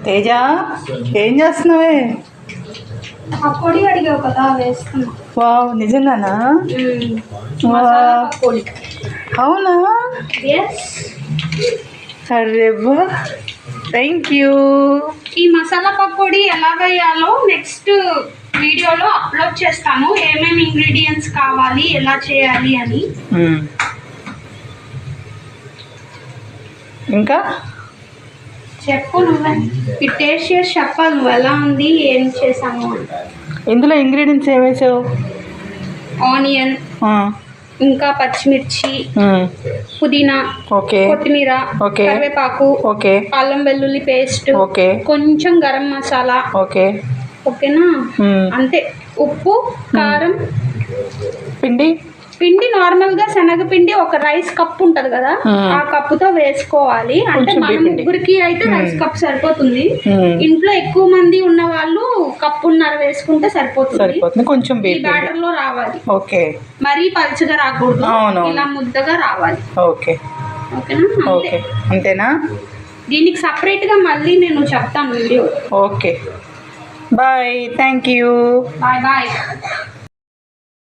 తేజ ఏం చేస్తున్నావే? పకోడీ అడిగావు కదా, వేస్తున్నా. వావ్, నిజంగానా? అవునా? అరే బా, థ్యాంక్ యూ. ఈ మసాలా పకోడీ ఎలా వేయాలో నెక్స్ట్ వీడియోలో అప్లోడ్ చేస్తాను. ఏమేమి ఇంగ్రీడియంట్స్ కావాలి, ఎలా చేయాలి అని. ఇంకా చెప్పు నువ్వే, టేస్ట్ చేసి చెప్పాలి నువ్వు ఎలా ఉంది, ఏం చేసాము. ఇందులో ఇంగ్రీడియంట్స్ ఏం వేసావు? ఆనియన్, ఇంకా పచ్చిమిర్చి, పుదీనా, ఓకే, కొత్తిమీర, ఓకే, కరివేపాకు, ఓకే, అల్లం వెల్లుల్లి పేస్ట్, ఓకే, కొంచెం గరం మసాలా, ఓకే, ఓకేనా? అంతే. ఉప్పు, కారం, పిండి నార్మల్గా శనగపిండి ఒక రైస్ కప్ ఉంటుంది కదా, ఆ కప్పుతో వేసుకోవాలి. అంటే మన ముగ్గురికి అయితే రైస్ కప్ సరిపోతుంది. ఇంట్లో ఎక్కువ మంది ఉన్న వాళ్ళు కప్పున్నర వేసుకుంటే సరిపోతుంది. కొంచెం ఈ బ్యాటర్ లో రావాలి. ఓకే, మరీ పలుచగా రాకూడదు, ఇలా ముద్దగా రావాలి. ఓకే, ఓకేనా? అంతేనా? దీనికి సపరేట్ గా మళ్ళీ నేను చెప్తాను video. Okay, bye, thank you. Bye bye.